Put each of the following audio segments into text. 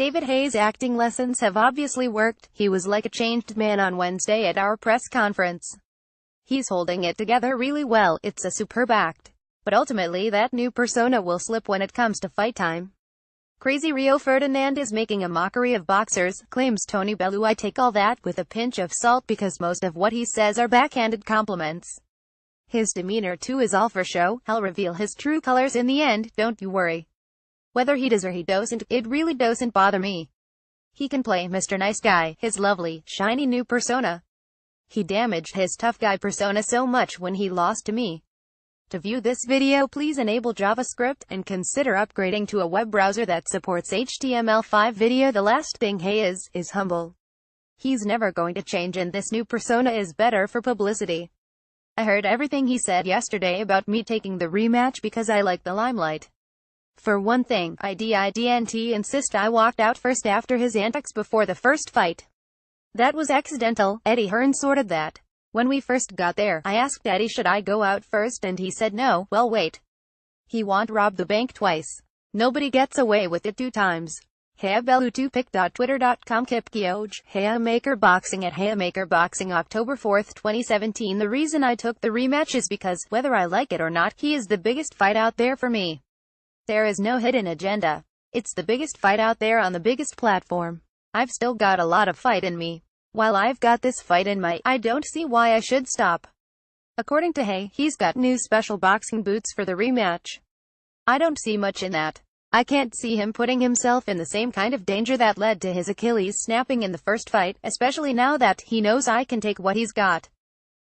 David Haye's acting lessons have obviously worked. He was like a changed man on Wednesday at our press conference. He's holding it together really well. It's a superb act. But ultimately that new persona will slip when it comes to fight time. Crazy Rio Ferdinand is making a mockery of boxers, claims Tony Bellew. I take all that with a pinch of salt because most of what he says are backhanded compliments. His demeanor too is all for show. He'll reveal his true colors in the end, don't you worry. Whether he does or he doesn't, it really doesn't bother me. He can play Mr. Nice Guy, his lovely, shiny new persona. He damaged his tough guy persona so much when he lost to me. To view this video, please enable JavaScript, and consider upgrading to a web browser that supports HTML5 video. The last thing Haye is humble. He's never going to change, and this new persona is better for publicity. I heard everything he said yesterday about me taking the rematch because I like the limelight. For one thing, I didn't insist I walked out first after his antics before the first fight. That was accidental. Eddie Hearn sorted that. When we first got there, I asked Eddie should I go out first and he said no. Well wait. He won't rob the bank twice. Nobody gets away with it 2 times. Haye bellew 2pic.twitter.com Kipkioj, Hayemaker Boxing at Hayemaker Boxing October 4, 2017. The reason I took the rematch is because, whether I like it or not, he is the biggest fight out there for me. There is no hidden agenda. It's the biggest fight out there on the biggest platform. I've still got a lot of fight in me. While I've got this fight in I don't see why I should stop. According to Haye, he's got new special boxing boots for the rematch. I don't see much in that. I can't see him putting himself in the same kind of danger that led to his Achilles snapping in the first fight, especially now that he knows I can take what he's got.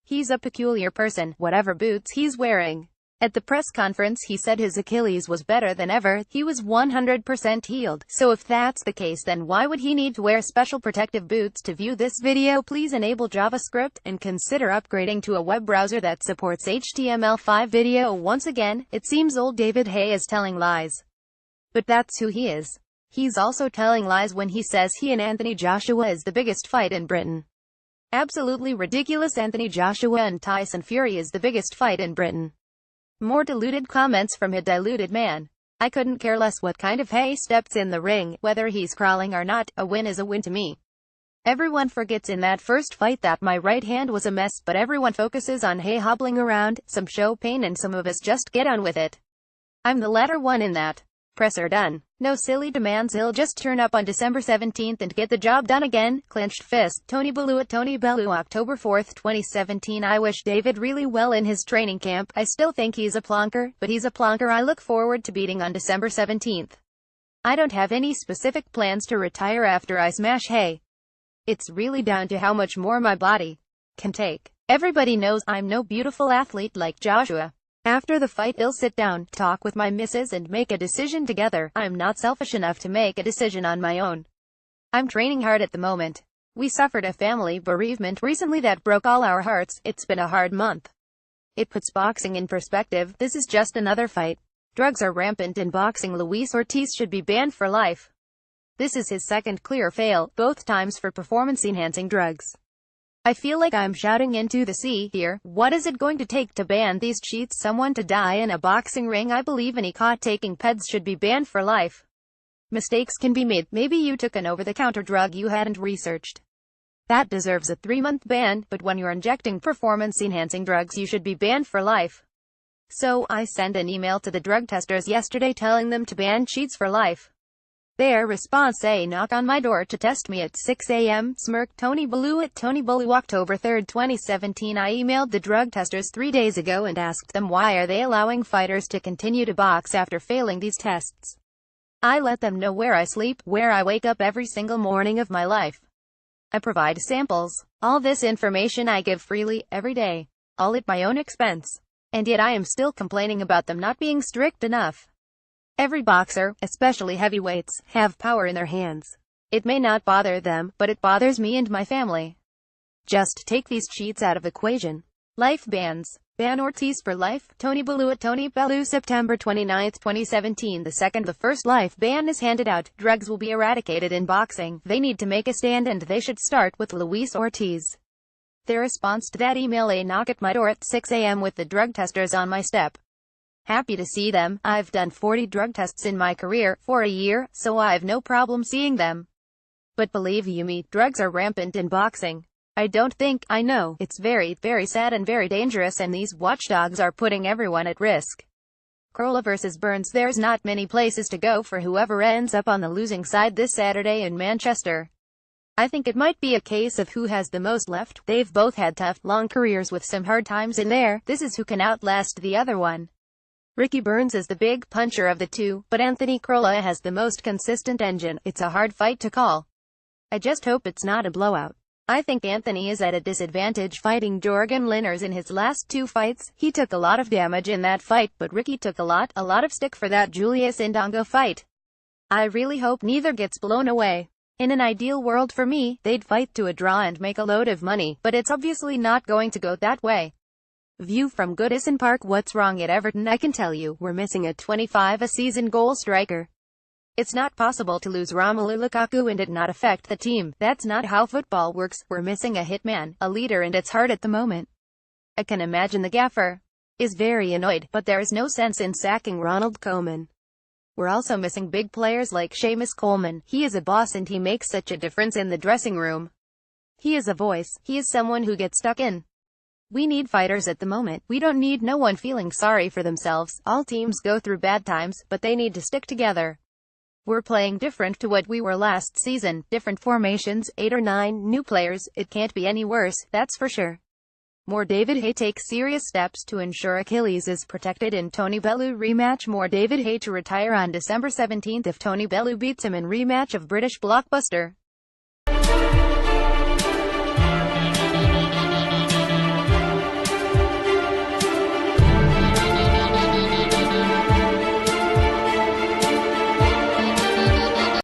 He's a peculiar person, whatever boots he's wearing. At the press conference he said his Achilles was better than ever. He was 100% healed. So if that's the case, then why would he need to wear special protective boots? To view this video, please enable JavaScript, and consider upgrading to a web browser that supports HTML5 video. Once again, it seems old David Haye is telling lies. But that's who he is. He's also telling lies when he says he and Anthony Joshua is the biggest fight in Britain. Absolutely ridiculous. Anthony Joshua and Tyson Fury is the biggest fight in Britain. More deluded comments from a diluted man. I couldn't care less what kind of Haye steps in the ring, whether he's crawling or not. A win is a win to me. Everyone forgets in that first fight that my right hand was a mess, but everyone focuses on Haye hobbling around, some show pain, and some of us just get on with it. I'm the latter one in that. Presser done. No silly demands. He'll just turn up on December 17th and get the job done again. Clenched fist. Tony Bellew at Tony Bellew October 4, 2017. I wish David really well in his training camp. I still think he's a plonker, but he's a plonker I look forward to beating on December 17th. I don't have any specific plans to retire after I smash Haye. It's really down to how much more my body can take. Everybody knows I'm no beautiful athlete like Joshua. After the fight, I'll sit down, talk with my missus, and make a decision together. I'm not selfish enough to make a decision on my own. I'm training hard at the moment. We suffered a family bereavement recently that broke all our hearts. It's been a hard month. It puts boxing in perspective. This is just another fight. Drugs are rampant in boxing. Luis Ortiz should be banned for life. This is his second clear fail, both times for performance-enhancing drugs. I feel like I'm shouting into the sea here. What is it going to take to ban these cheats? Someone to die in a boxing ring? I believe any caught taking peds should be banned for life. Mistakes can be made. Maybe you took an over-the-counter drug you hadn't researched. That deserves a 3-month ban, but when you're injecting performance-enhancing drugs, you should be banned for life. So, I sent an email to the drug testers yesterday telling them to ban cheats for life. Their response: a knock on my door to test me at 6 a.m. Smirk. Tony Bellew at Tony Bellew October 3, 2017. I emailed the drug testers 3 days ago and asked them why are they allowing fighters to continue to box after failing these tests. I let them know where I sleep, where I wake up every single morning of my life. I provide samples. All this information I give freely, every day. All at my own expense. And yet I am still complaining about them not being strict enough. Every boxer, especially heavyweights, have power in their hands. It may not bother them, but it bothers me and my family. Just take these cheats out of equation. Life bans. Ban Ortiz for life. Tony Bellew at Tony Bellew September 29, 2017. The first life ban is handed out, drugs will be eradicated in boxing. They need to make a stand, and they should start with Luis Ortiz. Their response to that email: a knock at my door at 6 a.m. with the drug testers on my step. Happy to see them. I've done 40 drug tests in my career, for a year, so I've no problem seeing them. But believe you me, drugs are rampant in boxing. I know, it's very, very sad and very dangerous, and these watchdogs are putting everyone at risk. Crolla vs Burns. There's not many places to go for whoever ends up on the losing side this Saturday in Manchester. I think it might be a case of who has the most left. They've both had tough, long careers with some hard times in there. This is who can outlast the other one. Ricky Burns is the big puncher of the two, but Anthony Crolla has the most consistent engine. It's a hard fight to call. I just hope it's not a blowout. I think Anthony is at a disadvantage fighting Jorgen Linners in his last two fights. He took a lot of damage in that fight, but Ricky took a lot of stick for that Julius Indongo fight. I really hope neither gets blown away. In an ideal world for me, they'd fight to a draw and make a load of money, but it's obviously not going to go that way. View from Goodison Park. What's wrong at Everton? I can tell you, we're missing a 25-a-season goal striker. It's not possible to lose Romelu Lukaku and it not affect the team. That's not how football works. We're missing a hitman, a leader, and it's hard at the moment. I can imagine the gaffer is very annoyed, but there is no sense in sacking Ronald Koeman. We're also missing big players like Seamus Coleman. He is a boss and he makes such a difference in the dressing room. He is a voice. He is someone who gets stuck in. We need fighters at the moment. We don't need no one feeling sorry for themselves. All teams go through bad times, but they need to stick together. We're playing different to what we were last season. Different formations, 8 or 9 new players. It can't be any worse, that's for sure. More David Haye takes serious steps to ensure Achilles is protected in Tony Bellew rematch. More David Haye to retire on December 17 if Tony Bellew beats him in rematch of British blockbuster.